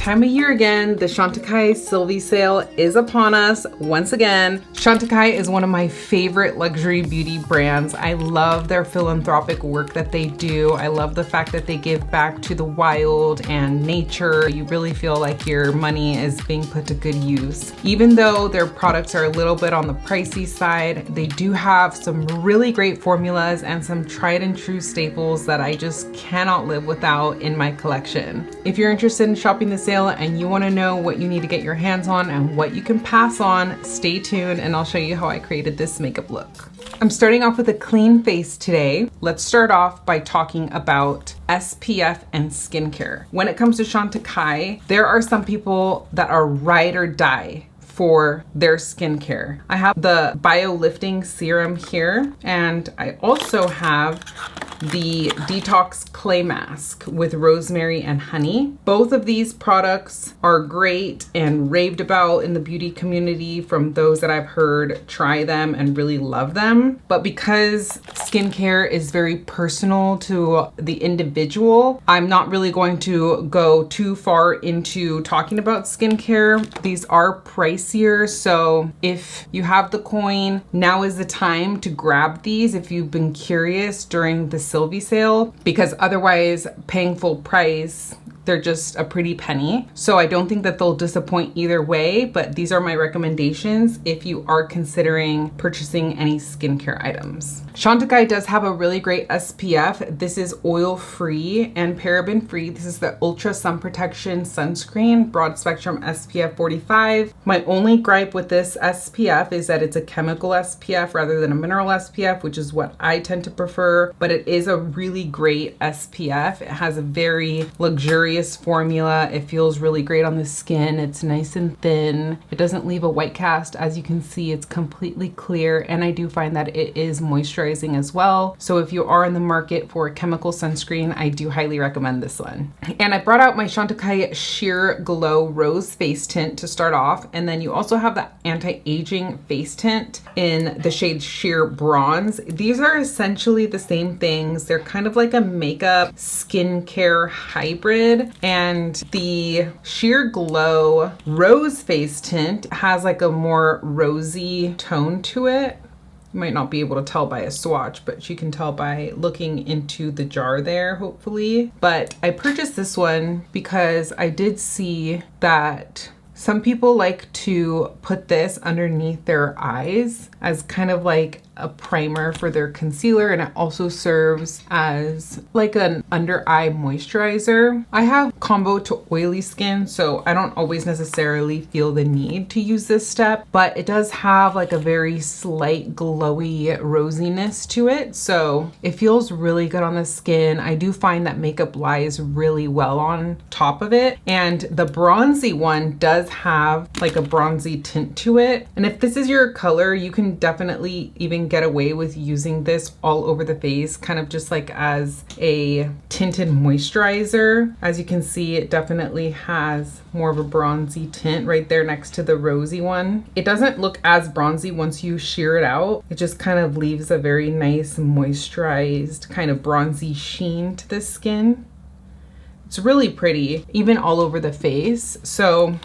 time of year again. The Chantecaille Sale is upon us once again. Chantecaille is one of my favorite luxury beauty brands. I love their philanthropic work that they do. I love the fact that they give back to the wild and nature. You really feel like your money is being put to good use. Even though their products are a little bit on the pricey side, they do have some really great formulas and some tried and true staples that I just cannot live without in my collection. If you're interested in shopping the sale and you want to know what you need to get your hands on and what you can pass on, stay tuned and I'll show you how I created this makeup look. I'm starting off with a clean face today. Let's start off by talking about SPF and skincare. When it comes to Chantecaille, there are some people that are ride or die for their skincare. I have the Bio Lifting Serum here, and I also have the Detox Clay Mask with rosemary and honey. Both of these products are great and raved about in the beauty community from those that I've heard try them and really love them. But because skincare is very personal to the individual, I'm not really going to go too far into talking about skincare. These are pricier, so if you have the coin, now is the time to grab these if you've been curious during the Sylvie sale, because otherwise paying full price, they're just a pretty penny. So I don't think that they'll disappoint either way, but these are my recommendations if you are considering purchasing any skincare items. Chantecaille does have a really great SPF. This is oil-free and paraben-free. This is the Ultra Sun Protection Sunscreen, Broad Spectrum SPF 45. My only gripe with this SPF is that it's a chemical SPF rather than a mineral SPF, which is what I tend to prefer, but it is a really great SPF. It has a very luxurious formula. It feels really great on the skin. It's nice and thin. It doesn't leave a white cast. As you can see, it's completely clear, and I do find that it is moisturizing as well. So if you are in the market for a chemical sunscreen, I do highly recommend this one. And I brought out my Chantecaille Sheer Glow Rose Face Tint to start off, and then you also have the anti-aging face tint in the shade Sheer Bronze. These are essentially the same things. They're kind of like a makeup skincare hybrid, and the Sheer Glow Rose Face Tint has like a more rosy tone to it. You might not be able to tell by a swatch, but you can tell by looking into the jar there, hopefully. But I purchased this one because I did see that some people like to put this underneath their eyes as kind of like a primer for their concealer, and it also serves as like an under eye moisturizer. I have combo to oily skin, so I don't always necessarily feel the need to use this step, but it does have like a very slight glowy rosiness to it, so it feels really good on the skin. I do find that makeup lies really well on top of it, and the bronzy one does have like a bronzy tint to it, and if this is your color, you can definitely even get away with using this all over the face, kind of just like as a tinted moisturizer. As you can see, it definitely has more of a bronzy tint right there next to the rosy one. It doesn't look as bronzy once you sheer it out. It just kind of leaves a very nice moisturized kind of bronzy sheen to the skin. It's really pretty, even all over the face. So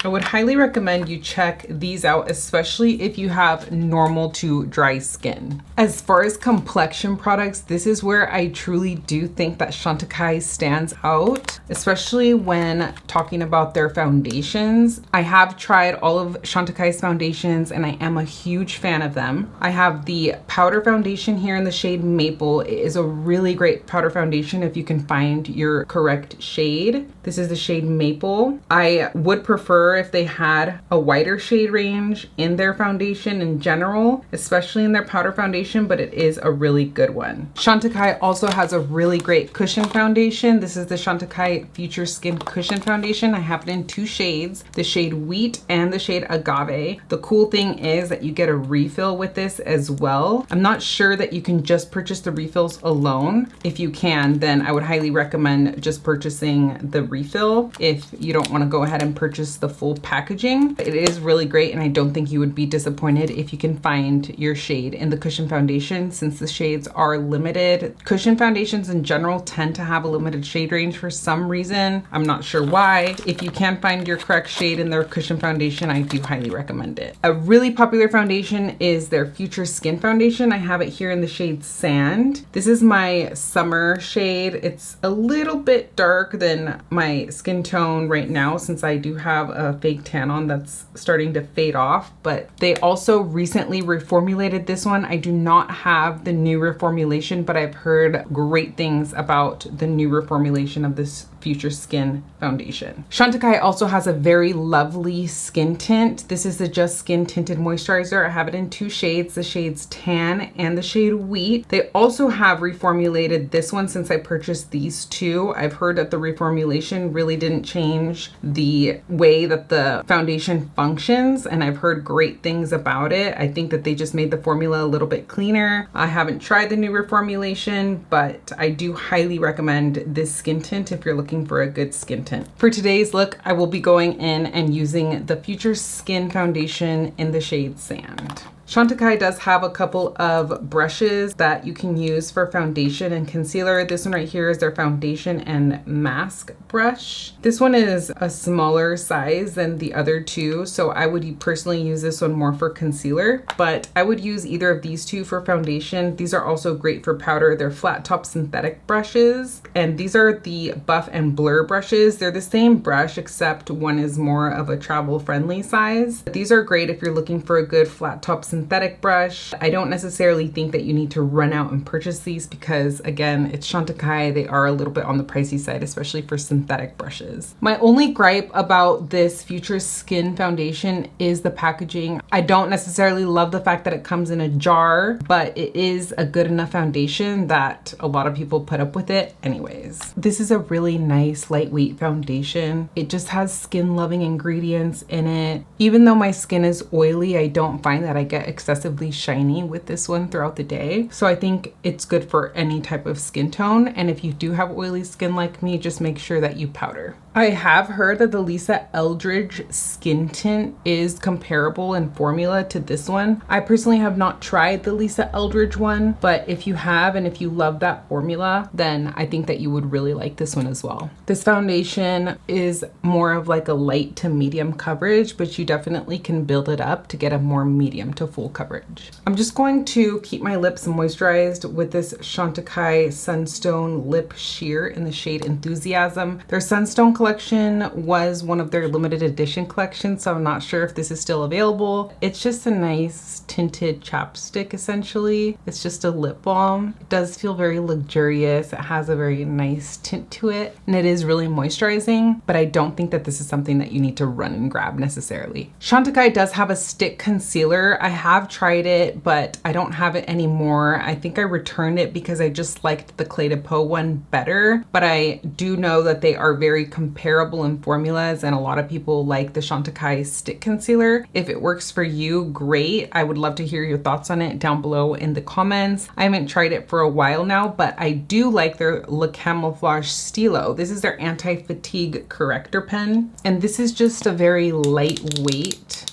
I would highly recommend you check these out, especially if you have normal to dry skin. As far as complexion products, this is where I truly do think that Chantecaille stands out, especially when talking about their foundations. I have tried all of Chantecaille's foundations and I am a huge fan of them. I have the powder foundation here in the shade Maple. It is a really great powder foundation if you can find your correct shade. This is the shade Maple. I would prefer if they had a wider shade range in their foundation in general, especially in their powder foundation, but it is a really good one. Chantecaille also has a really great cushion foundation. This is the Chantecaille Future Skin Cushion Foundation. I have it in two shades, the shade Wheat and the shade Agave. The cool thing is that you get a refill with this as well. I'm not sure that you can just purchase the refills alone. If you can, then I would highly recommend just purchasing the refill if you don't want to go ahead and purchase the full packaging. It is really great, and I don't think you would be disappointed if you can find your shade in the cushion foundation, since the shades are limited. Cushion foundations in general tend to have a limited shade range for some reason. I'm not sure why. If you can find your correct shade in their cushion foundation, I do highly recommend it. A really popular foundation is their Future Skin Foundation. I have it here in the shade Sand. This is my summer shade. It's a little bit dark than my skin tone right now, since I do have a fake tan on that's starting to fade off, but they also recently reformulated this one. I do not have the new reformulation, but I've heard great things about the new reformulation of this Future Skin Foundation. Chantecaille also has a very lovely skin tint. This is the Just Skin Tinted Moisturizer. I have it in two shades, the shades Tan and the shade Wheat. They also have reformulated this one since I purchased these two. I've heard that the reformulation really didn't change the way that the foundation functions, and I've heard great things about it. I think that they just made the formula a little bit cleaner. I haven't tried the new reformulation, but I do highly recommend this skin tint if you're looking for a good skin tint. For today's look, I will be going in and using the Future Skin Foundation in the shade Sand. Chantecaille does have a couple of brushes that you can use for foundation and concealer. This one right here is their foundation and mask brush. This one is a smaller size than the other two, so I would personally use this one more for concealer, but I would use either of these two for foundation. These are also great for powder. They're flat top synthetic brushes, and these are the Buff and Blur brushes. They're the same brush, except one is more of a travel friendly size. But these are great if you're looking for a good flat top synthetic brush. I don't necessarily think that you need to run out and purchase these because, again, it's Chantecaille. They are a little bit on the pricey side, especially for synthetic brushes. My only gripe about this Future Skin Foundation is the packaging. I don't necessarily love the fact that it comes in a jar, but it is a good enough foundation that a lot of people put up with it anyways. This is a really nice lightweight foundation. It just has skin loving ingredients in it. Even though my skin is oily, I don't find that I get excessively shiny with this one throughout the day. So I think it's good for any type of skin tone. And if you do have oily skin like me, just make sure that you powder. I have heard that the Lisa Eldridge skin tint is comparable in formula to this one. I personally have not tried the Lisa Eldridge one, but if you have and if you love that formula, then I think that you would really like this one as well. This foundation is more of like a light to medium coverage, but you definitely can build it up to get a more medium to full coverage. I'm just going to keep my lips moisturized with this Chantecaille Sunstone Lip Sheer in the shade Enthusiasm. Their Sunstone collection was one of their limited edition collections, so I'm not sure if this is still available. It's just a nice tinted chapstick essentially. It's just a lip balm. It does feel very luxurious. It has a very nice tint to it, and it is really moisturizing, but I don't think that this is something that you need to run and grab necessarily. Chantecaille does have a stick concealer. I have tried it, but I don't have it anymore. I think I returned it because I just liked the Clé de Peau one better, but I do know that they are very comparable in formulas, and a lot of people like the Chantecaille stick concealer. If it works for you, great. I would love to hear your thoughts on it down below in the comments. I haven't tried it for a while now, but I do like their Le Camouflage Stylo. This is their anti-fatigue corrector pen, and this is just a very lightweight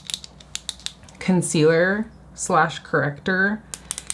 concealer slash corrector.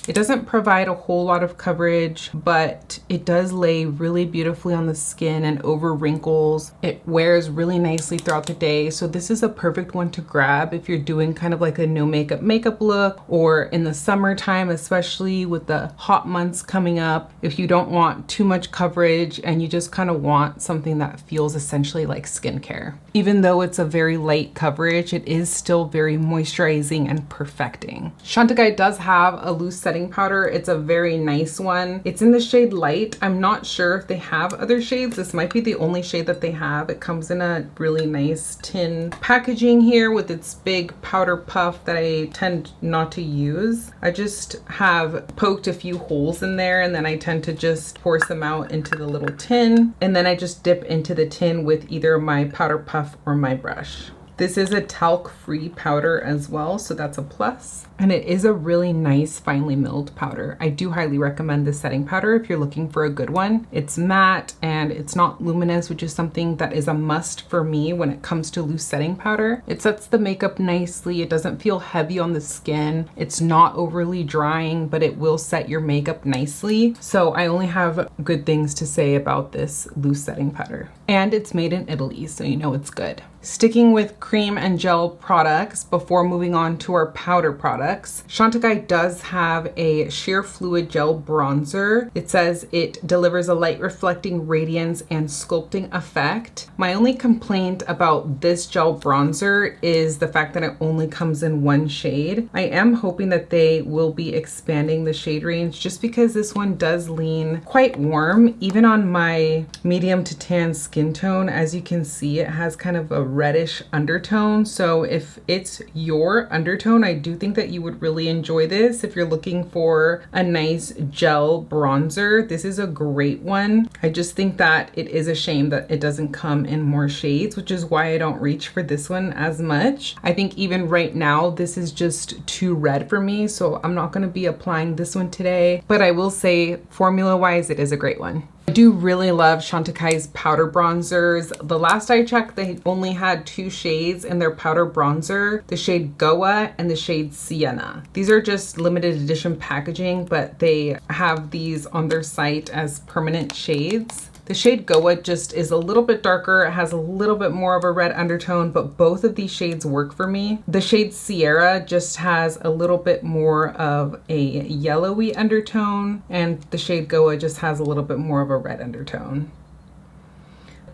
It doesn't provide a whole lot of coverage, but it does lay really beautifully on the skin and over wrinkles. It wears really nicely throughout the day. So this is a perfect one to grab if you're doing kind of like a no makeup look, or in the summertime, especially with the hot months coming up. If you don't want too much coverage and you just kind of want something that feels essentially like skincare. Even though it's a very light coverage, it is still very moisturizing and perfecting. Chantecaille does have a loose setting powder. It's a very nice one. It's in the shade Light. I'm not sure if they have other shades. This might be the only shade that they have. It comes in a really nice tin packaging here with its big powder puff that I tend not to use. I just have poked a few holes in there, and then I tend to just pour some out into the little tin, and then I just dip into the tin with either my powder puff or my brush. This is a talc-free powder as well, so that's a plus. And it is a really nice finely milled powder. I do highly recommend this setting powder if you're looking for a good one. It's matte and it's not luminous, which is something that is a must for me when it comes to loose setting powder. It sets the makeup nicely. It doesn't feel heavy on the skin. It's not overly drying, but it will set your makeup nicely. So I only have good things to say about this loose setting powder. And it's made in Italy, so you know it's good. Sticking with cream and gel products before moving on to our powder products, Chantecaille does have a sheer fluid gel bronzer. It says it delivers a light reflecting radiance and sculpting effect. My only complaint about this gel bronzer is the fact that it only comes in one shade. I am hoping that they will be expanding the shade range just because this one does lean quite warm. Even on my medium to tan skin tone, as you can see, it has kind of a reddish undertone. So if it's your undertone, I do think that you would really enjoy this. If you're looking for a nice gel bronzer, this is a great one. I just think that it is a shame that it doesn't come in more shades, which is why I don't reach for this one as much. I think even right now, this is just too red for me, so I'm not going to be applying this one today. But I will say, formula-wise, it is a great one. I do really love Chantecaille's powder bronzers. The last I checked, they only had 2 shades in their powder bronzer, the shade Goa and the shade Sienna. These are just limited edition packaging, but they have these on their site as permanent shades. The shade Goa just is a little bit darker. It has a little bit more of a red undertone, but both of these shades work for me. The shade Sierra just has a little bit more of a yellowy undertone, and the shade Goa just has a little bit more of a red undertone.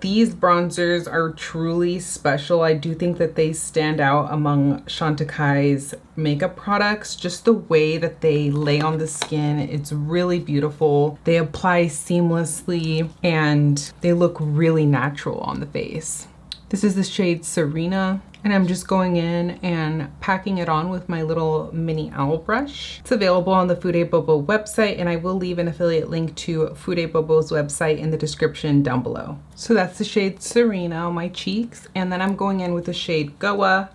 These bronzers are truly special. I do think that they stand out among Chantecaille's makeup products. Just the way that they lay on the skin, it's really beautiful. They apply seamlessly and they look really natural on the face. This is the shade Serena, and I'm just going in and packing it on with my little mini owl brush. It's available on the Fude Bobo website, and I will leave an affiliate link to Fude Bobo's website in the description down below. So that's the shade Serena on my cheeks, and then I'm going in with the shade Goa.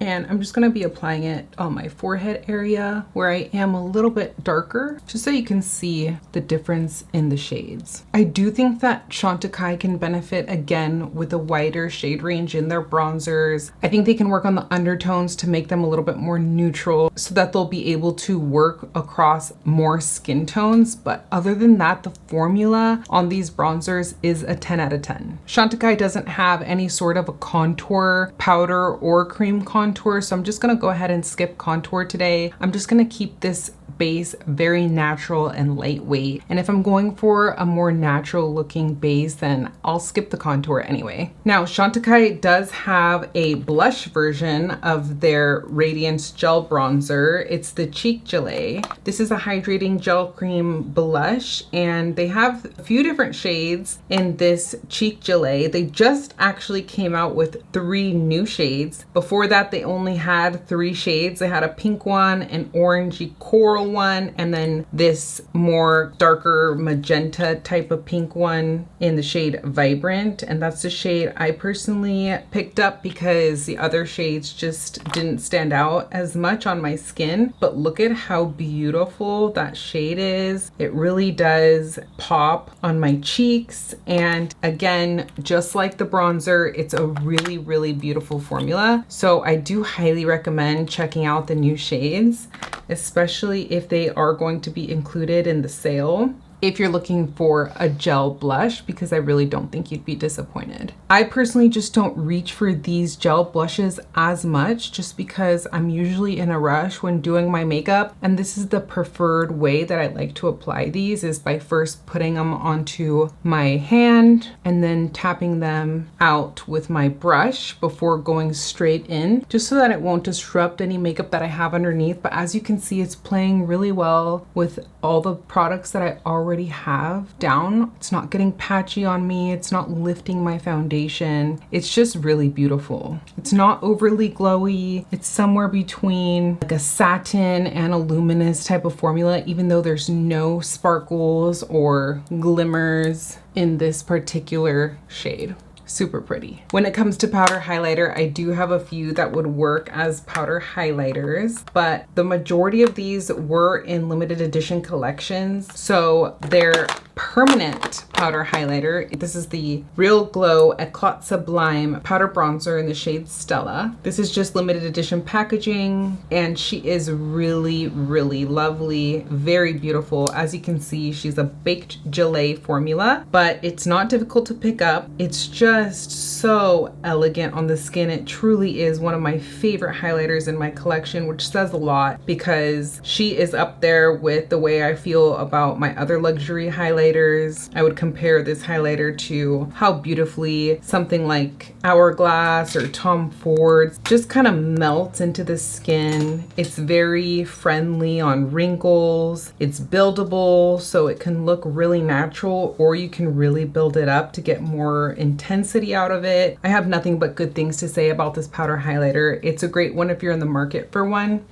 And I'm just going to be applying it on my forehead area where I am a little bit darker, just so you can see the difference in the shades. I do think that Chantecaille can benefit again with a wider shade range in their bronzers. I think they can work on the undertones to make them a little bit more neutral so that they'll be able to work across more skin tones. But other than that, the formula on these bronzers is a 10 out of 10. Chantecaille doesn't have any sort of a contour powder or cream contour, so I'm just gonna go ahead and skip contour today. I'm just gonna keep this base very natural and lightweight. And if I'm going for a more natural looking base, then I'll skip the contour anyway. Now, Chantecaille does have a blush version of their Radiance Gel Bronzer. It's the Cheek Gelée. This is a hydrating gel cream blush, and they have a few different shades in this Cheek Gelée. They just actually came out with 3 new shades. Before that, they only had 3 shades. They had a pink one, an orangey coral one, and then this more darker magenta type of pink one in the shade Vibrant. And that's the shade I personally picked up because the other shades just didn't stand out as much on my skin. But look at how beautiful that shade is. It really does pop on my cheeks. And again, just like the bronzer, it's a really, really beautiful formula. So I do highly recommend checking out the new shades, especially if they are going to be included in the sale. If you're looking for a gel blush, because I really don't think you'd be disappointed. I personally just don't reach for these gel blushes as much just because I'm usually in a rush when doing my makeup, and this is the preferred way that I like to apply these, is by first putting them onto my hand and then tapping them out with my brush before going straight in, just so that it won't disrupt any makeup that I have underneath. But as you can see, it's playing really well with all the products that I already have down. It's not getting patchy on me. It's not lifting my foundation. It's just really beautiful. It's not overly glowy. It's somewhere between like a satin and a luminous type of formula, even though there's no sparkles or glimmers in this particular shade. Super pretty. When it comes to powder highlighter, I do have a few that would work as powder highlighters, but the majority of these were in limited edition collections. So they're permanent powder highlighter. This is the Real Glow Eclat Sublime powder bronzer in the shade Stella. This is just limited edition packaging, and she is really, really lovely, very beautiful. As you can see, she's a baked gelée formula, but it's not difficult to pick up. It's just so elegant on the skin. It truly is one of my favorite highlighters in my collection, which says a lot because she is up there with the way I feel about my other luxury highlighters. I would compare this highlighter to how beautifully something like Hourglass or Tom Ford just kind of melts into the skin. It's very friendly on wrinkles. It's buildable, so it can look really natural, or you can really build it up to get more intensity out of it. I have nothing but good things to say about this powder highlighter. It's a great one if you're in the market for one.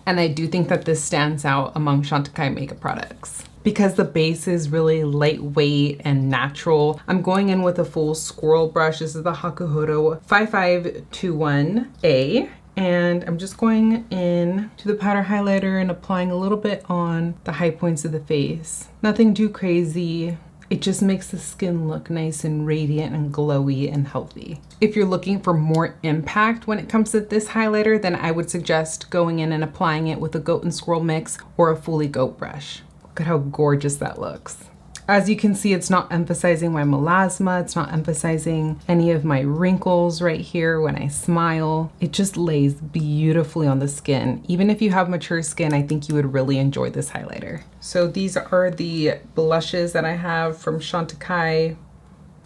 And I do think that this stands out among Chantecaille makeup products because the base is really lightweight and natural. I'm going in with a full swirl brush. This is the Hakuhodo 5521A. And I'm just going in to the powder highlighter and applying a little bit on the high points of the face. Nothing too crazy. It just makes the skin look nice and radiant and glowy and healthy. If you're looking for more impact when it comes to this highlighter, then I would suggest going in and applying it with a Goat and Swirl mix or a Fully Goat brush. Look at how gorgeous that looks. As you can see, it's not emphasizing my melasma. It's not emphasizing any of my wrinkles right here when I smile. It just lays beautifully on the skin. Even if you have mature skin, I think you would really enjoy this highlighter. So these are the blushes that I have from Chantecaille.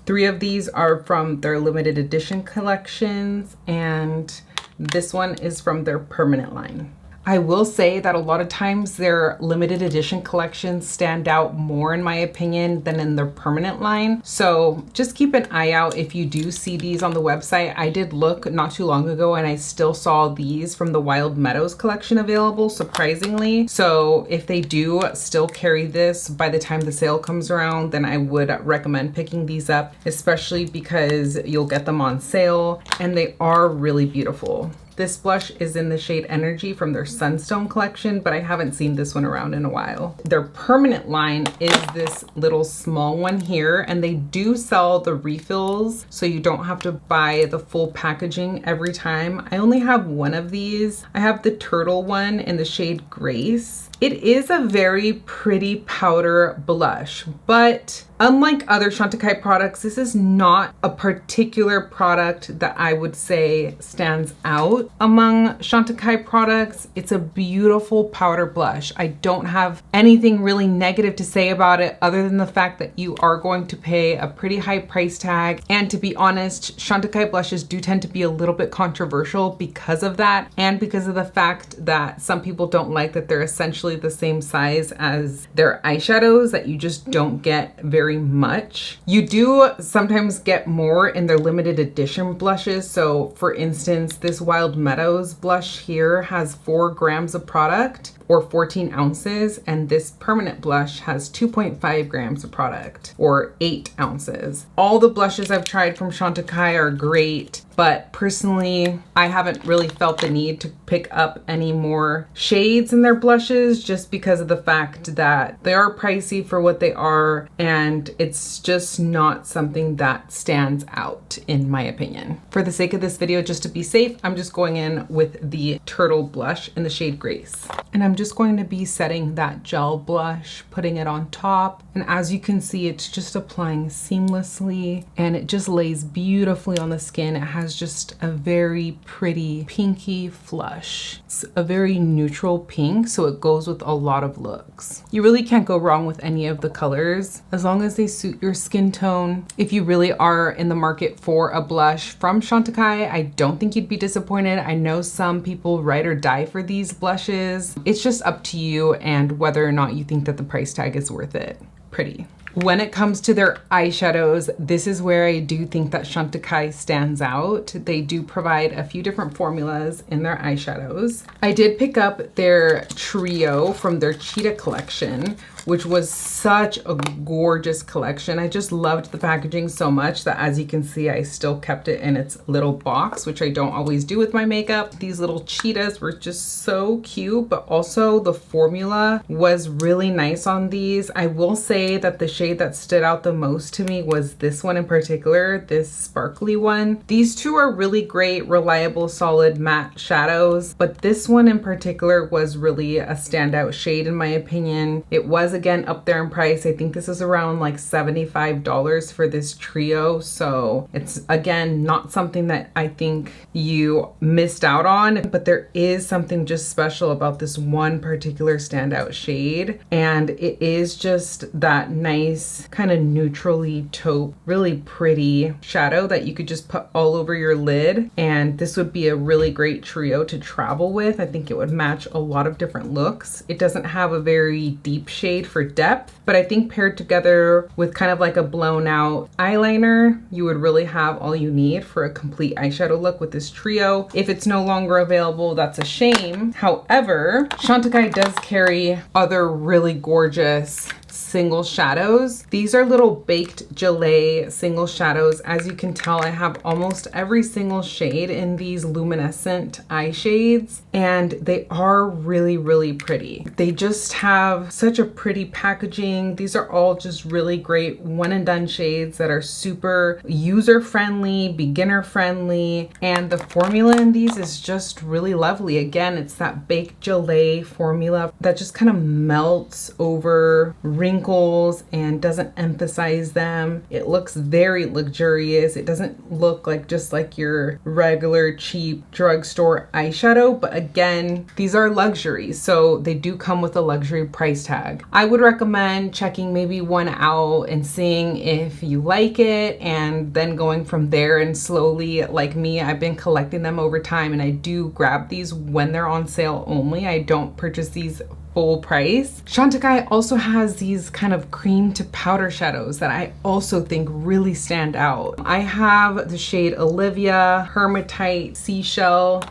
3 of these are from their limited edition collections, and this one is from their permanent line. I will say that a lot of times their limited edition collections stand out more in my opinion than in their permanent line. So just keep an eye out if you do see these on the website. I did look not too long ago and I still saw these from the Wild Meadows collection available, surprisingly. So if they do still carry this by the time the sale comes around, then I would recommend picking these up, especially because you'll get them on sale and they are really beautiful. This blush is in the shade Energy from their Sunstone collection, but I haven't seen this one around in a while. Their permanent line is this little small one here, and they do sell the refills, so you don't have to buy the full packaging every time. I only have one of these. I have the turtle one in the shade Grace. It is a very pretty powder blush, but unlike other Chantecaille products, this is not a particular product that I would say stands out among Chantecaille products. It's a beautiful powder blush. I don't have anything really negative to say about it other than the fact that you are going to pay a pretty high price tag. And to be honest, Chantecaille blushes do tend to be a little bit controversial because of that, and because of the fact that some people don't like that they're essentially the same size as their eyeshadows, that you just don't get very much. You do sometimes get more in their limited edition blushes. So for instance, this Wild Meadows blush here has 4 grams of product, or 14 ounces, and this permanent blush has 2.5 grams of product, or 8 ounces. All the blushes I've tried from Chantecaille are great, but personally, I haven't really felt the need to pick up any more shades in their blushes just because of the fact that they are pricey for what they are, and it's just not something that stands out in my opinion. For the sake of this video, just to be safe, I'm just going in with the Turtle blush in the shade Grace. And I'm just going to be setting that gel blush, putting it on top. And as you can see, it's just applying seamlessly and it just lays beautifully on the skin. It has just a very pretty pinky flush. It's a very neutral pink, so it goes with a lot of looks. You really can't go wrong with any of the colors as long as they suit your skin tone. If you really are in the market for a blush from Chantecaille, I don't think you'd be disappointed. I know some people ride or die for these blushes. It's just up to you and whether or not you think that the price tag is worth it. Pretty. When it comes to their eyeshadows, this is where I do think that Chantecaille stands out. They do provide a few different formulas in their eyeshadows. I did pick up their trio from their Cheetah collection, which was such a gorgeous collection. I just loved the packaging so much that, as you can see, I still kept it in its little box, which I don't always do with my makeup. These little cheetahs were just so cute, but also the formula was really nice on these. I will say that the shade that stood out the most to me was this one in particular, this sparkly one. These two are really great, reliable, solid matte shadows, but this one in particular was really a standout shade in my opinion. It was again up there in price. I think this is around like $75 for this trio, so it's again not something that I think you missed out on, but there is something just special about this one particular standout shade, and it is just that nice kind of neutrally taupe, really pretty shadow that you could just put all over your lid, and this would be a really great trio to travel with. I think it would match a lot of different looks. It doesn't have a very deep shade for depth, but I think paired together with kind of like a blown out eyeliner, you would really have all you need for a complete eyeshadow look with this trio. If it's no longer available, that's a shame. However, Chantecaille does carry other really gorgeous single shadows. These are little baked gelée single shadows. As you can tell, I have almost every single shade in these luminescent eye shades, and they are really, really pretty. They just have such a pretty packaging. These are all just really great one and done shades that are super user friendly, beginner friendly, and the formula in these is just really lovely. Again, it's that baked gelée formula that just kind of melts over wrinkles and doesn't emphasize them. It looks very luxurious. It doesn't look like just like your regular cheap drugstore eyeshadow, but again, these are luxury, so they do come with a luxury price tag. I would recommend checking maybe one out and seeing if you like it, and then going from there, and slowly, like me, I've been collecting them over time, and I do grab these when they're on sale only. I don't purchase these full price. Chantecaille also has these kind of cream to powder shadows that I also think really stand out. I have the shade Olivia, Hermitite, Seashell.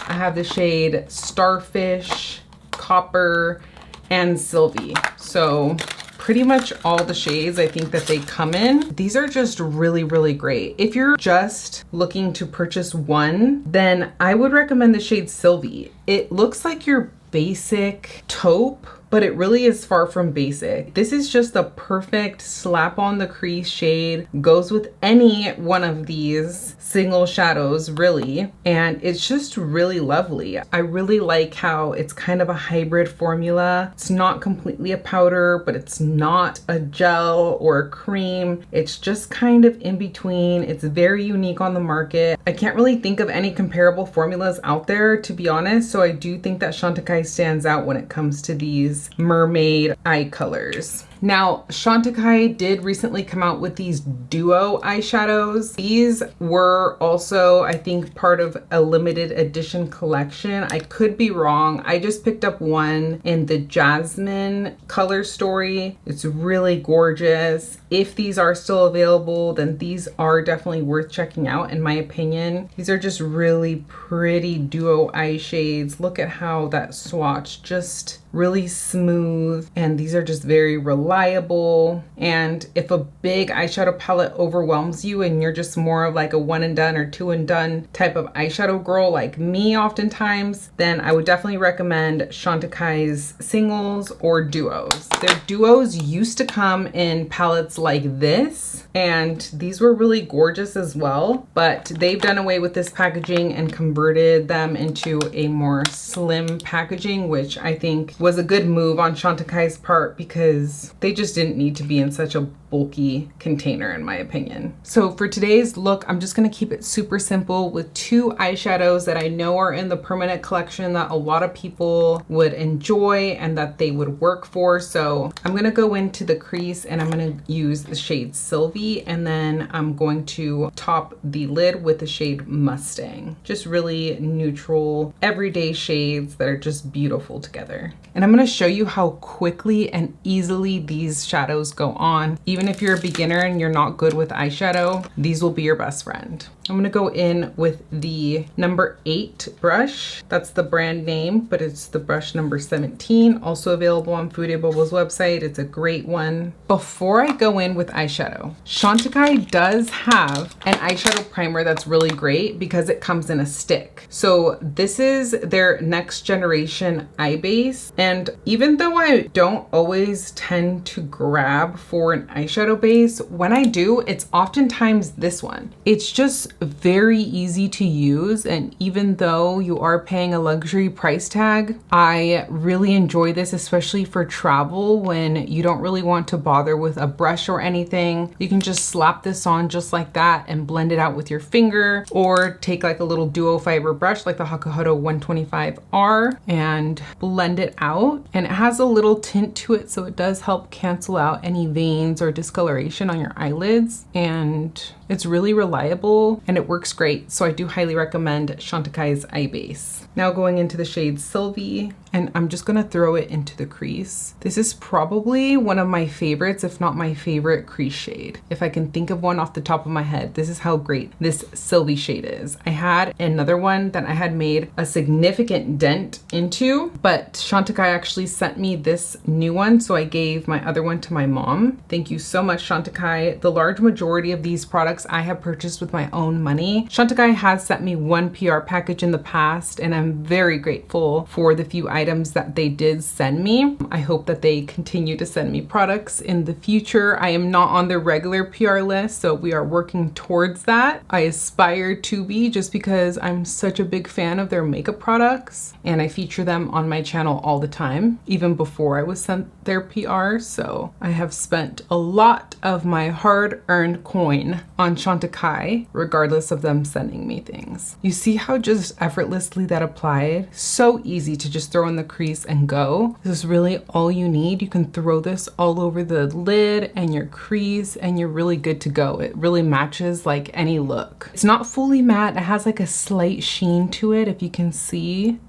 I have the shade Starfish, Copper, and Sylvie. So pretty much all the shades I think that they come in. These are just really, really great. If you're just looking to purchase one, then I would recommend the shade Sylvie. It looks like your basic taupe, but it really is far from basic. This is just a perfect slap on the crease shade. Goes with any one of these single shadows, really. And it's just really lovely. I really like how it's kind of a hybrid formula. It's not completely a powder, but it's not a gel or a cream. It's just kind of in between. It's very unique on the market. I can't really think of any comparable formulas out there, to be honest. So I do think that Chantecaille stands out when it comes to these mermaid eye colors. Now, Chantecaille did recently come out with these duo eyeshadows. These were also, I think, part of a limited edition collection. I could be wrong. I just picked up one in the Jasmine color story. It's really gorgeous. If these are still available, then these are definitely worth checking out, in my opinion. These are just really pretty duo eye shades. Look at how that swatch just really smooth, and these are just very reliable. And if a big eyeshadow palette overwhelms you and you're just more of like a one and done or two and done type of eyeshadow girl like me oftentimes, then I would definitely recommend Chantecaille's singles or duos. Their duos used to come in palettes like this, and these were really gorgeous as well, but they've done away with this packaging and converted them into a more slim packaging, which I think was a good move on Chantecaille's part, because they just didn't need to be in such a bulky container, in my opinion. So for today's look, I'm just gonna keep it super simple with two eyeshadows that I know are in the permanent collection that a lot of people would enjoy and that they would work for. So I'm gonna go into the crease and I'm gonna use the shade Sylvie, and then I'm going to top the lid with the shade Mustang. Just really neutral, everyday shades that are just beautiful together. And I'm gonna show you how quickly and easily these shadows go on. Even even if you're a beginner and you're not good with eyeshadow, these will be your best friend. I'm gonna go in with the number 8 brush. That's the brand name, but it's the brush number 17, also available on Foodie Bubble's website. It's a great one. Before I go in with eyeshadow, Chantecaille does have an eyeshadow primer that's really great because it comes in a stick. So this is their next generation eye base. And even though I don't always tend to grab for an eyeshadow base, when I do, it's oftentimes this one. It's just very easy to use, and even though you are paying a luxury price tag, I really enjoy this, especially for travel when you don't really want to bother with a brush or anything. You can just slap this on just like that and blend it out with your finger, or take like a little duo fiber brush like the Hakuhodo 125R and blend it out. And it has a little tint to it, so it does help cancel out any veins or discoloration on your eyelids, and it's really reliable and it works great. So I do highly recommend Chantecaille's eye base. Now going into the shade Sylvie, and I'm just gonna throw it into the crease. This is probably one of my favorites, if not my favorite crease shade. If I can think of one off the top of my head, this is how great this Sylvie shade is. I had another one that I had made a significant dent into, but Chantecaille actually sent me this new one, so I gave my other one to my mom. Thank you so much, Chantecaille. The large majority of these products I have purchased with my own money. Chantecaille has sent me one PR package in the past, and I'm very grateful for the few items that they did send me. I hope that they continue to send me products in the future. I am not on their regular PR list, so we are working towards that. I aspire to be, just because I'm such a big fan of their makeup products and I feature them on my channel all the time, even before I was sent their PR. So I have spent a lot of my hard-earned coin on Chantecaille, regardless of them sending me things. You see how just effortlessly that applied? So easy to just throw in the crease and go. This is really all you need. You can throw this all over the lid and your crease and you're really good to go. It really matches like any look. It's not fully matte. It has like a slight sheen to it, if you can see,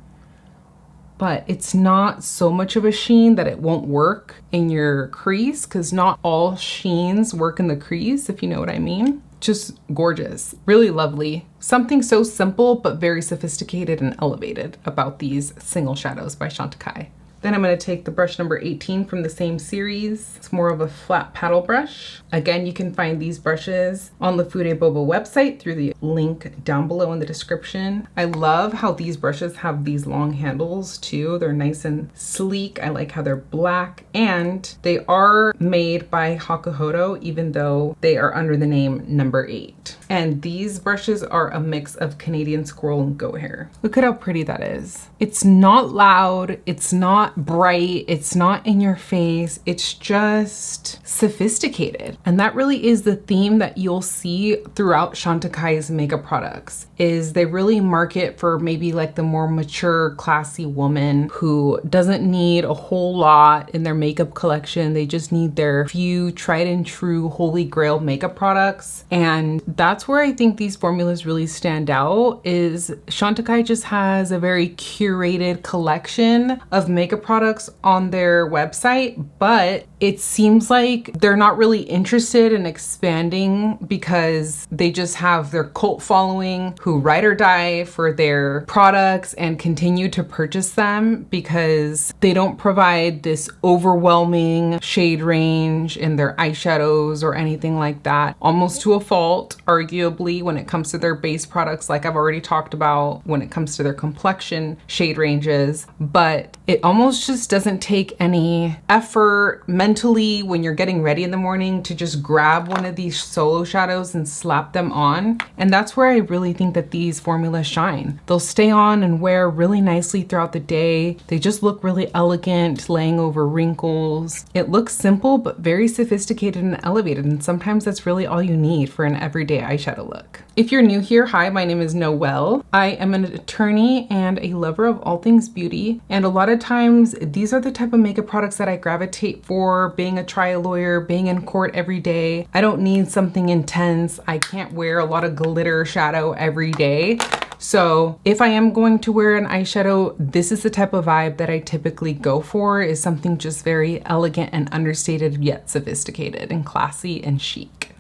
but it's not so much of a sheen that it won't work in your crease, because not all sheens work in the crease, if you know what I mean. Just gorgeous, really lovely. Something so simple but very sophisticated and elevated about these single shadows by Chantecaille. Then I'm going to take the brush number 18 from the same series. It's more of a flat paddle brush. Again, you can find these brushes on the Foodie Bubble website through the link down below in the description. I love how these brushes have these long handles too. They're nice and sleek. I like how they're black, and they are made by Hakuhodo, even though they are under the name number 8. And these brushes are a mix of Canadian squirrel and goat hair. Look at how pretty that is. It's not loud. It's not bright, it's not in your face, it's just sophisticated. And that really is the theme that you'll see throughout Chantecaille's makeup products, is they really market for maybe like the more mature, classy woman who doesn't need a whole lot in their makeup collection. They just need their few tried and true holy grail makeup products. And that's where I think these formulas really stand out, is Chantecaille just has a very curated collection of makeup products on their website, but it seems like they're not really interested in expanding because they just have their cult following who ride or die for their products and continue to purchase them, because they don't provide this overwhelming shade range in their eyeshadows or anything like that, almost to a fault, arguably, when it comes to their base products, like I've already talked about, when it comes to their complexion shade ranges. But it almost just doesn't take any effort mentally when you're getting ready in the morning to just grab one of these solo shadows and slap them on. And that's where I really think that these formulas shine. They'll stay on and wear really nicely throughout the day. They just look really elegant, laying over wrinkles. It looks simple but very sophisticated and elevated, and sometimes that's really all you need for an everyday eyeshadow look. If you're new here, hi, my name is Noelle. I am an attorney and a lover of all things beauty, and a lot of times these are the type of makeup products that I gravitate for, being a trial lawyer, being in court every day. I don't need something intense. I can't wear a lot of glitter shadow every day. So if I am going to wear an eyeshadow, this is the type of vibe that I typically go for, is something just very elegant and understated yet sophisticated and classy and chic.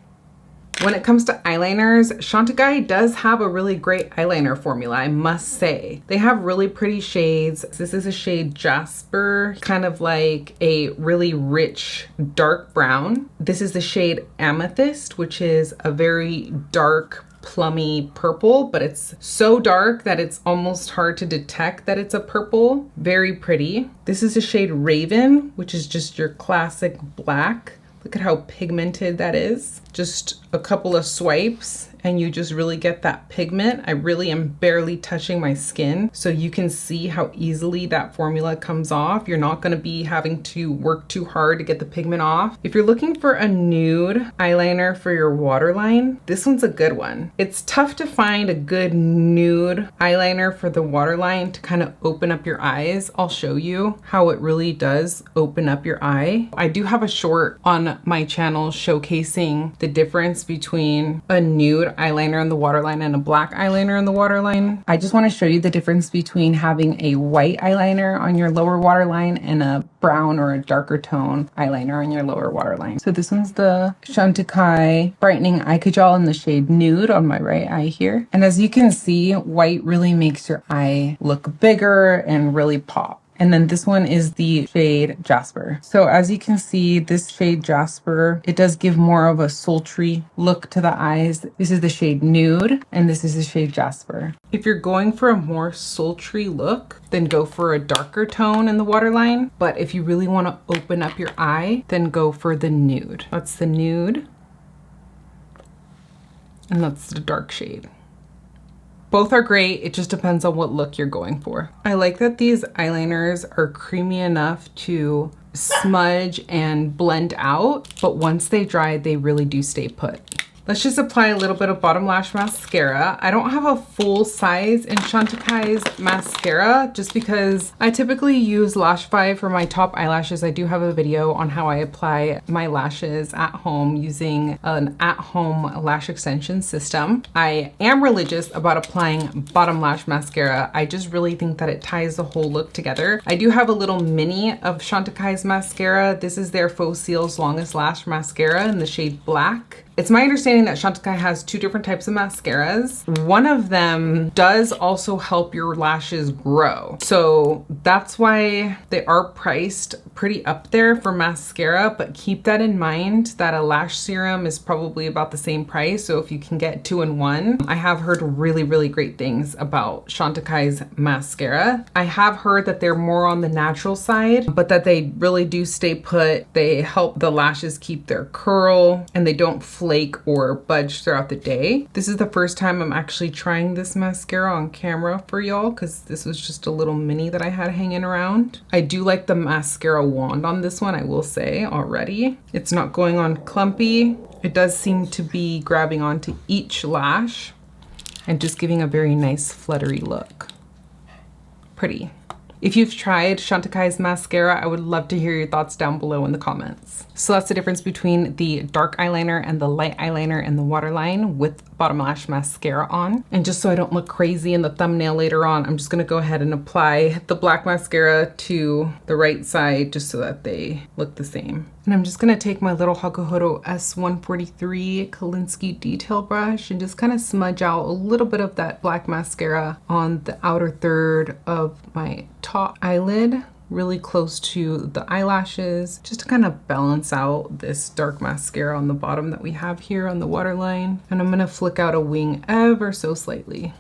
When it comes to eyeliners, Chantecaille does have a really great eyeliner formula, I must say. They have really pretty shades. This is a shade Jasper, kind of like a really rich dark brown. This is the shade Amethyst, which is a very dark plummy purple, but it's so dark that it's almost hard to detect that it's a purple. Very pretty. This is the shade Raven, which is just your classic black. Look at how pigmented that is. Just a couple of swipes and you just really get that pigment. I really am barely touching my skin, so you can see how easily that formula comes off. You're not gonna be having to work too hard to get the pigment off. If you're looking for a nude eyeliner for your waterline, this one's a good one. It's tough to find a good nude eyeliner for the waterline to kind of open up your eyes. I'll show you how it really does open up your eye. I do have a short on my channel showcasing the difference between a nude eyeliner in the waterline and a black eyeliner in the waterline. I just want to show you the difference between having a white eyeliner on your lower waterline and a brown or a darker tone eyeliner on your lower waterline. So this one's the Chantecaille Brightening Eye Kajal in the shade Nude on my right eye here. And as you can see, white really makes your eye look bigger and really pop. And then this one is the shade Jasper. So as you can see, this shade Jasper, it does give more of a sultry look to the eyes. This is the shade Nude, and this is the shade Jasper. If you're going for a more sultry look, then go for a darker tone in the waterline. But if you really want to open up your eye, then go for the Nude. That's the Nude. And that's the dark shade. Both are great, it just depends on what look you're going for. I like that these eyeliners are creamy enough to smudge and blend out, but once they dry, they really do stay put. Let's just apply a little bit of bottom lash mascara. I don't have a full size in Chantecaille's mascara just because I typically use Lash 5 for my top eyelashes. I do have a video on how I apply my lashes at home using an at-home lash extension system. I am religious about applying bottom lash mascara. I just really think that it ties the whole look together. I do have a little mini of Chantecaille's mascara. This is their Faux Cils Longest Lash Mascara in the shade Black. It's my understanding that Chantecaille has two different types of mascaras. One of them does also help your lashes grow. So that's why they are priced pretty up there for mascara, but keep that in mind that a lash serum is probably about the same price. So if you can get 2-in-1, I have heard really, really great things about Chantecaille's mascara. I have heard that they're more on the natural side, but that they really do stay put. They help the lashes keep their curl and they don't flake or budge throughout the day. This is the first time I'm actually trying this mascara on camera for y'all because this was just a little mini that I had hanging around. I do like the mascara wand on this one, I will say already. It's not going on clumpy. It does seem to be grabbing onto each lash and just giving a very nice fluttery look. Pretty. If you've tried Chantecaille's mascara, I would love to hear your thoughts down below in the comments. So that's the difference between the dark eyeliner and the light eyeliner in the waterline with bottom lash mascara on. And just so I don't look crazy in the thumbnail later on, I'm just gonna go ahead and apply the black mascara to the right side just so that they look the same. And I'm just gonna take my little Hakuhodo S143 Kolinsky detail brush and just kind of smudge out a little bit of that black mascara on the outer third of my top eyelid, really close to the eyelashes, just to kind of balance out this dark mascara on the bottom that we have here on the waterline. And I'm gonna flick out a wing ever so slightly.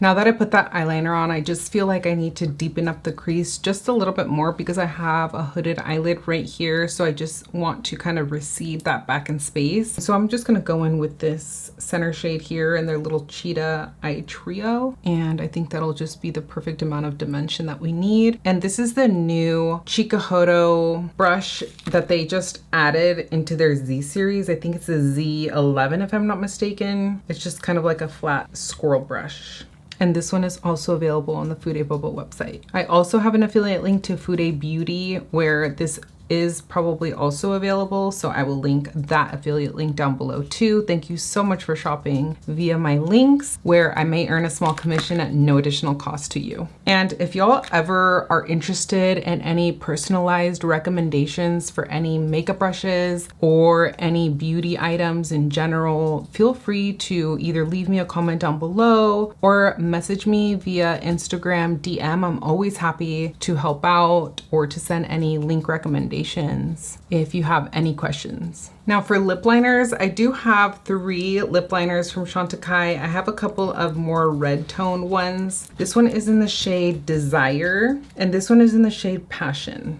Now that I put that eyeliner on, I just feel like I need to deepen up the crease just a little bit more because I have a hooded eyelid right here. So I just want to kind of recede that back in space. So I'm just gonna go in with this center shade here in their little cheetah eye trio. And I think that'll just be the perfect amount of dimension that we need. And this is the new Chikuhodo brush that they just added into their Z series. I think it's a Z11 if I'm not mistaken. It's just kind of like a flat squirrel brush. And this one is also available on the Fude Bobo website. I also have an affiliate link to Fude Beauty where this is probably also available, so I will link that affiliate link down below too. Thank you so much for shopping via my links, where I may earn a small commission at no additional cost to you. And if y'all ever are interested in any personalized recommendations for any makeup brushes or any beauty items in general, feel free to either leave me a comment down below or message me via Instagram DM. I'm always happy to help out or to send any link recommendations if you have any questions. Now for lip liners, I do have 3 lip liners from Chantecaille. I have a couple of more red tone ones. This one is in the shade Desire, and this one is in the shade Passion,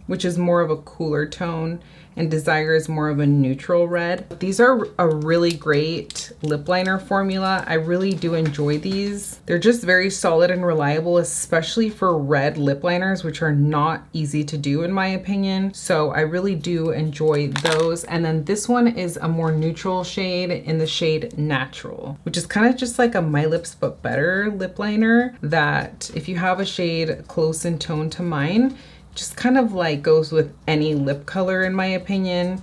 which is more of a cooler tone, and Desire is more of a neutral red. These are a really great lip liner formula. I really do enjoy these. They're just very solid and reliable, especially for red lip liners, which are not easy to do in my opinion. So I really do enjoy those. And then this one is a more neutral shade in the shade Natural, which is kind of just like a My Lips But Better lip liner that if you have a shade close in tone to mine, just kind of like goes with any lip color in my opinion.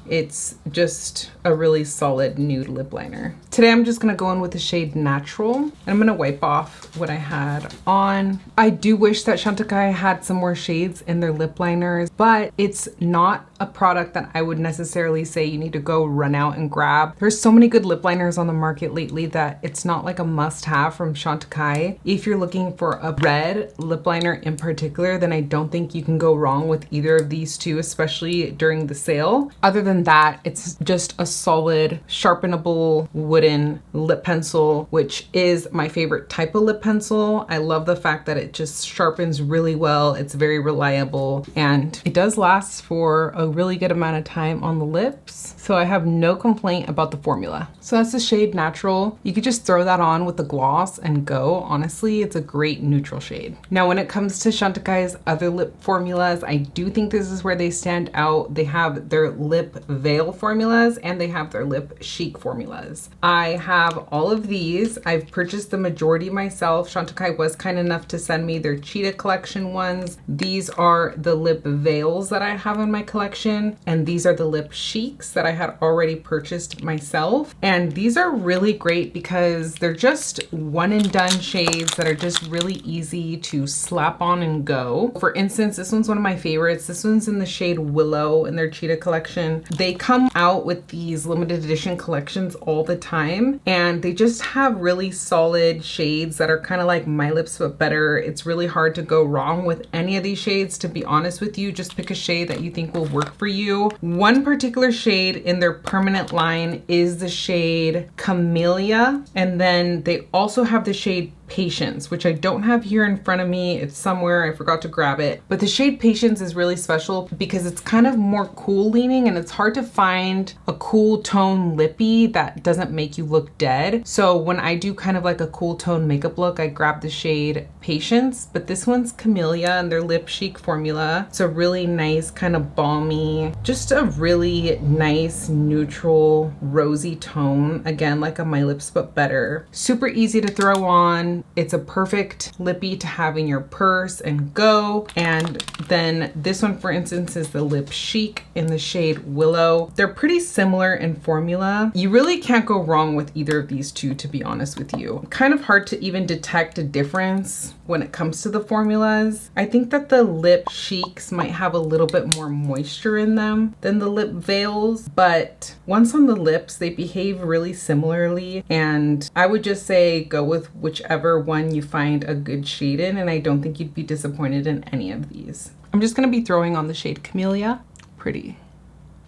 It's just a really solid nude lip liner. Today I'm just gonna go in with the shade Natural, and I'm gonna wipe off what I had on. I do wish that Chantecaille had some more shades in their lip liners, but it's not a product that I would necessarily say you need to go run out and grab. There's so many good lip liners on the market lately that it's not like a must-have from Chantecaille. If you're looking for a red lip liner in particular, then I don't think you can go wrong with either of these two, especially during the sale. Other than that, it's just a solid sharpenable wooden lip pencil, which is my favorite type of lip pencil. I love the fact that it just sharpens really well. It's very reliable, and it does last for a really good amount of time on the lips. So I have no complaint about the formula. So that's the shade Natural. You could just throw that on with the gloss and go. Honestly, it's a great neutral shade. Now, when it comes to Chantecaille's other lip formulas, I do think this is where they stand out. They have their lip veil formulas and they have their lip chic formulas. I have all of these. I've purchased the majority myself. Chantecaille was kind enough to send me their Cheetah collection ones. These are the lip veils that I have in my collection, and these are the lip chics that I had already purchased myself. And these are really great because they're just one and done shades that are just really easy to slap on and go. For instance, this one's one of my favorites. This one's in the shade Willow in their Cheetah collection. They come out with these limited edition collections all the time, and they just have really solid shades that are kind of like My Lips But Better. It's really hard to go wrong with any of these shades, to be honest with you. Just pick a shade that you think will work for you. One particular shade in their permanent line is the shade Camellia, and then they also have the shade Patience, which I don't have here in front of me. It's somewhere, I forgot to grab it. But the shade Patience is really special because it's kind of more cool leaning, and it's hard to find a cool tone lippy that doesn't make you look dead. So when I do kind of like a cool tone makeup look, I grab the shade Patience. But this one's Camellia and their lip chic formula. It's a really nice kind of balmy, just a really nice neutral rosy tone. Again, like a My Lips But Better. Super easy to throw on. It's a perfect lippy to have in your purse and go. And then this one, for instance, is the lip chic in the shade Willow. They're pretty similar in formula. You really can't go wrong with either of these two, to be honest with you. Kind of hard to even detect a difference when it comes to the formulas. I think that the lip chics might have a little bit more moisture in them than the lip veils, but once on the lips, they behave really similarly. And I would just say go with whichever one you find a good shade in, and I don't think you'd be disappointed in any of these. I'm just gonna be throwing on the shade Camellia. Pretty.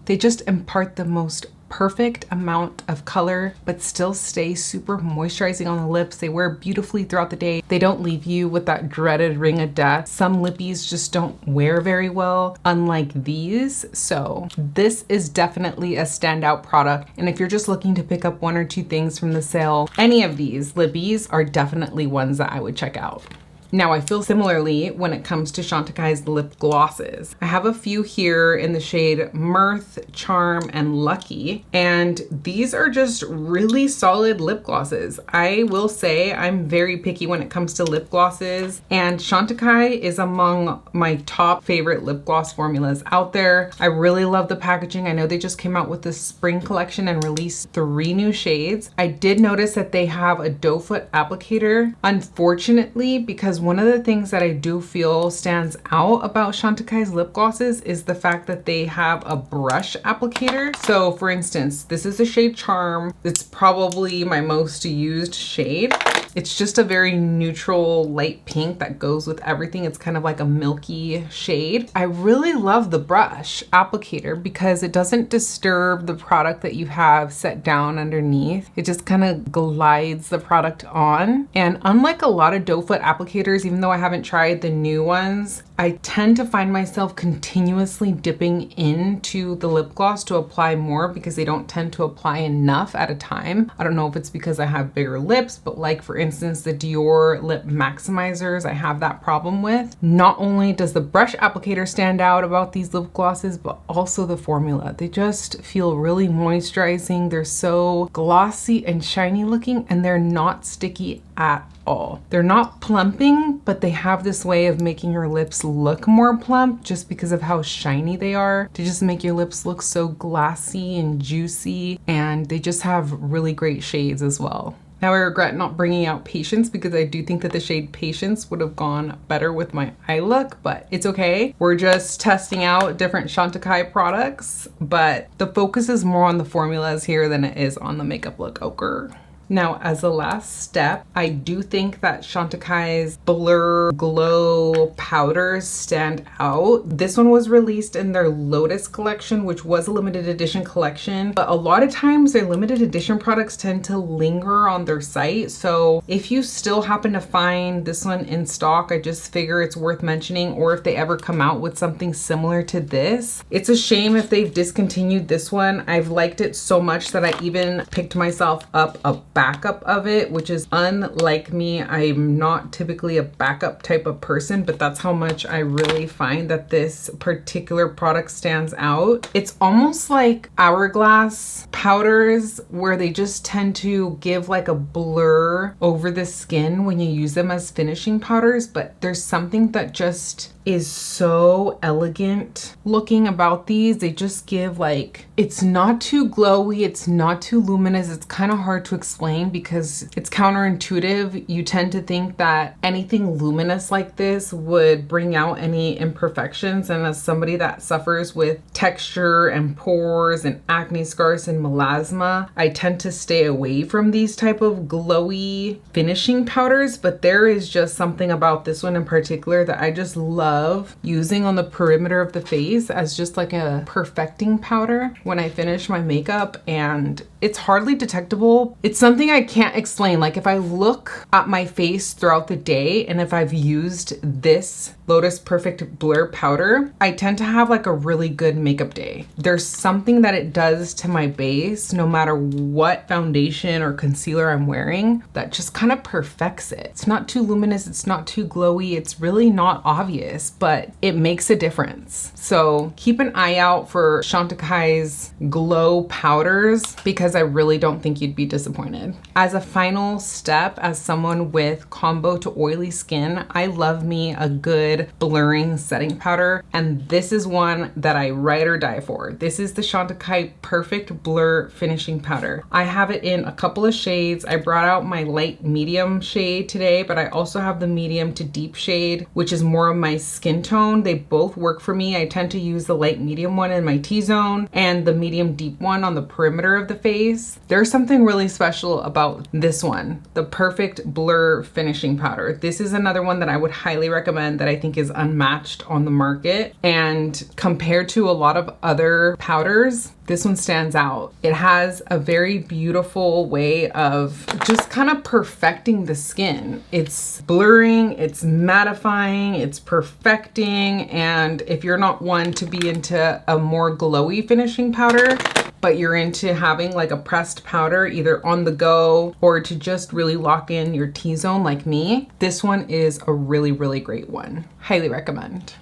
They just impart the most perfect amount of color, but still stay super moisturizing on the lips. They wear beautifully throughout the day. They don't leave you with that dreaded ring of death. Some lippies just don't wear very well, unlike these. So this is definitely a standout product. And if you're just looking to pick up one or two things from the sale, any of these lippies are definitely ones that I would check out. Now I feel similarly when it comes to Chantecaille's lip glosses. I have a few here in the shade Mirth, Charm, and Lucky, and these are just really solid lip glosses. I will say I'm very picky when it comes to lip glosses, and Chantecaille is among my top favorite lip gloss formulas out there. I really love the packaging. I know they just came out with the spring collection and released 3 new shades. I did notice that they have a doe foot applicator. Unfortunately, because one of the things that I do feel stands out about Chantecaille's lip glosses is the fact that they have a brush applicator. So for instance, this is the shade Charm. It's probably my most used shade. It's just a very neutral light pink that goes with everything. It's kind of like a milky shade. I really love the brush applicator because it doesn't disturb the product that you have set down underneath. It just kind of glides the product on. And unlike a lot of doe foot applicators, even though I haven't tried the new ones, I tend to find myself continuously dipping into the lip gloss to apply more because they don't tend to apply enough at a time. I don't know if it's because I have bigger lips, but like for instance, the Dior lip maximizers, I have that problem with. Not only does the brush applicator stand out about these lip glosses, but also the formula. They just feel really moisturizing. They're so glossy and shiny looking, and they're not sticky at all. They're not plumping, but they have this way of making your lips look more plump just because of how shiny they are. They just make your lips look so glassy and juicy, and they just have really great shades as well. Now I regret not bringing out Patience because I do think that the shade Patience would have gone better with my eye look, but it's okay. We're just testing out different Chantecaille products, but the focus is more on the formulas here than it is on the makeup look ochre. Now, as a last step, I do think that Chantecaille's Blur Glow powders stand out. This one was released in their Lotus collection, which was a limited edition collection, but a lot of times their limited edition products tend to linger on their site. So if you still happen to find this one in stock, I just figure it's worth mentioning, or if they ever come out with something similar to this. It's a shame if they've discontinued this one. I've liked it so much that I even picked myself up a backup of it, which is unlike me. I'm not typically a backup type of person, but that's how much I really find that this particular product stands out. It's almost like Hourglass powders where they just tend to give like a blur over the skin when you use them as finishing powders, but there's something that just is so elegant looking about these. They just give like, it's not too glowy, it's not too luminous. It's kind of hard to explain because it's counterintuitive. You tend to think that anything luminous like this would bring out any imperfections, and as somebody that suffers with texture and pores and acne scars and melasma, I tend to stay away from these type of glowy finishing powders, but there is just something about this one in particular that I just love using on the perimeter of the face as just like a perfecting powder when I finish my makeup, and it's hardly detectable. It's something I can't explain. Like if I look at my face throughout the day and if I've used this Lotus Perfect Blur powder, I tend to have like a really good makeup day. There's something that it does to my base, no matter what foundation or concealer I'm wearing, that just kind of perfects it. It's not too luminous, it's not too glowy, it's really not obvious, but it makes a difference. So keep an eye out for Chantecaille's Glow powders because I really don't think you'd be disappointed. As a final step, as someone with combo to oily skin, I love me a good blurring setting powder, and this is one that I ride or die for. This is the Chantecaille Perfect Blur Finishing Powder. I have it in a couple of shades. I brought out my light medium shade today, but I also have the medium to deep shade, which is more of my skin tone. They both work for me. I tend to use the light medium one in my T-zone and the medium deep one on the perimeter of the face. There's something really special about this one, the Perfect Blur Finishing Powder. This is another one that I would highly recommend that I think is unmatched on the market, and compared to a lot of other powders, this one stands out. It has a very beautiful way of just kind of perfecting the skin. It's blurring, it's mattifying, it's perfecting, and if you're not one to be into a more glowy finishing powder, but you're into having like a pressed powder either on the go or to just really lock in your T-zone like me, this one is a really, really great one. Highly recommend.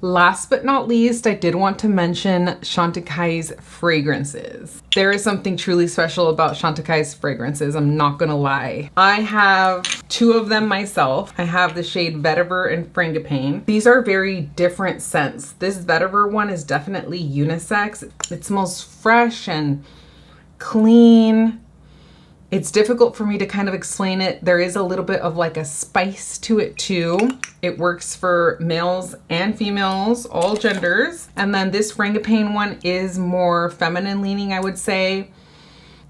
Last but not least, I did want to mention Chantecaille's fragrances. There is something truly special about Chantecaille's fragrances, I'm not gonna lie. I have 2 of them myself. I have the shade Vetiver and Frangipane. These are very different scents. This Vetiver one is definitely unisex. It smells fresh and clean. It's difficult for me to kind of explain it. There is a little bit of like a spice to it too. It works for males and females, all genders. And then this Frangipane one is more feminine leaning, I would say.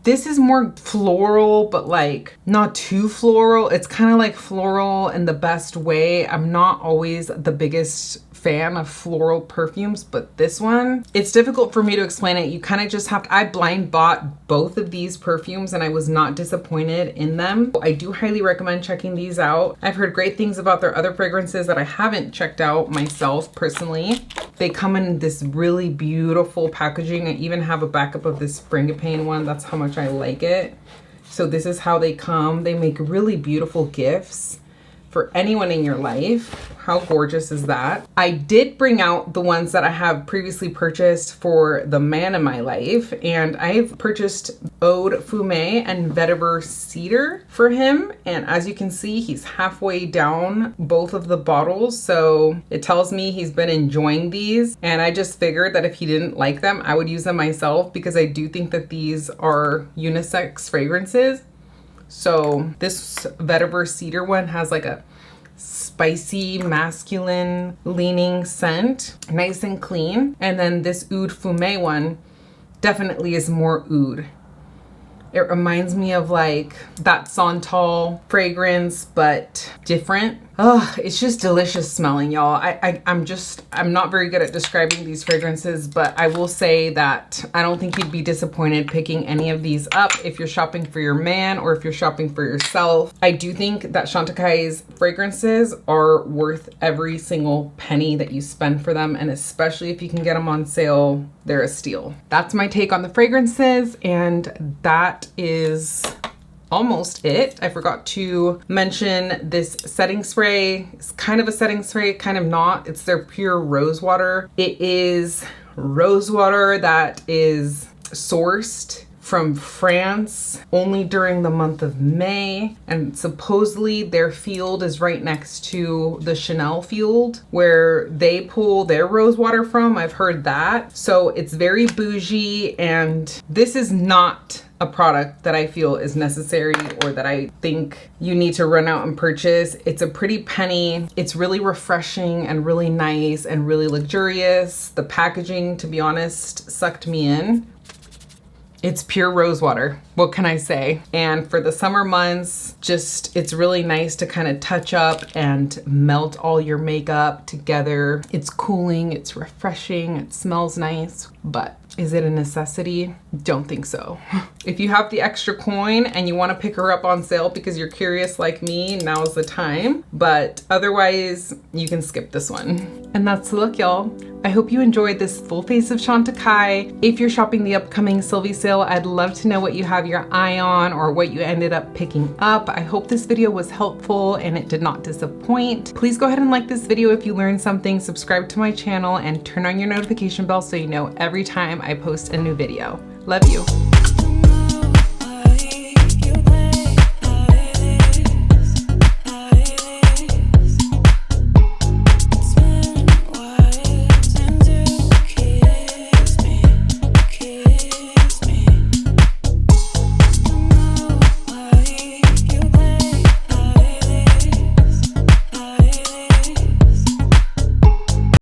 This is more floral, but like not too floral. It's kind of like floral in the best way. I'm not always the biggest fan of floral perfumes, but this one, it's difficult for me to explain it. You kind of just have to, I blind bought both of these perfumes and I was not disappointed in them. I do highly recommend checking these out. I've heard great things about their other fragrances that I haven't checked out myself personally. They come in this really beautiful packaging. I even have a backup of this Frangipane one. That's how much I like it. So this is how they come. They make really beautiful gifts for anyone in your life. How gorgeous is that? I did bring out the ones that I have previously purchased for the man in my life, and I've purchased Eau de Fumé and Vetiver Cedar for him. And as you can see, he's halfway down both of the bottles, so it tells me he's been enjoying these. And I just figured that if he didn't like them, I would use them myself because I do think that these are unisex fragrances. So this Vetiver Cedar one has like a spicy, masculine leaning scent, nice and clean. And then this Eau de Fumé one definitely is more oud. It reminds me of like that Santal fragrance, but different. Oh, it's just delicious smelling, y'all. I'm not very good at describing these fragrances, but I will say that I don't think you'd be disappointed picking any of these up if you're shopping for your man or if you're shopping for yourself. I do think that Chantecaille's fragrances are worth every single penny that you spend for them, and especially if you can get them on sale, they're a steal. That's my take on the fragrances, and that is almost it. I forgot to mention this setting spray. It's kind of a setting spray, kind of not. It's their pure rose water. It is rose water that is sourced from France only during the month of May, and supposedly their field is right next to the Chanel field where they pull their rose water from. I've heard that. So it's very bougie, and this is not a product that I feel is necessary or that I think you need to run out and purchase. It's a pretty penny. It's really refreshing and really nice and really luxurious. The packaging, to be honest, sucked me in. It's pure rose water. What can I say? And for the summer months, just, it's really nice to kind of touch up and melt all your makeup together. It's cooling, it's refreshing, it smells nice, but is it a necessity? Don't think so. If you have the extra coin and you want to pick her up on sale because you're curious like me, now's the time. But otherwise, you can skip this one. And that's the look, y'all. I hope you enjoyed this full face of Chantecaille. If you're shopping the upcoming Sylvie sale, I'd love to know what you have your eye on or what you ended up picking up. I hope this video was helpful and it did not disappoint. Please go ahead and like this video if you learned something, subscribe to my channel, and turn on your notification bell so you know every time I post a new video. Love you.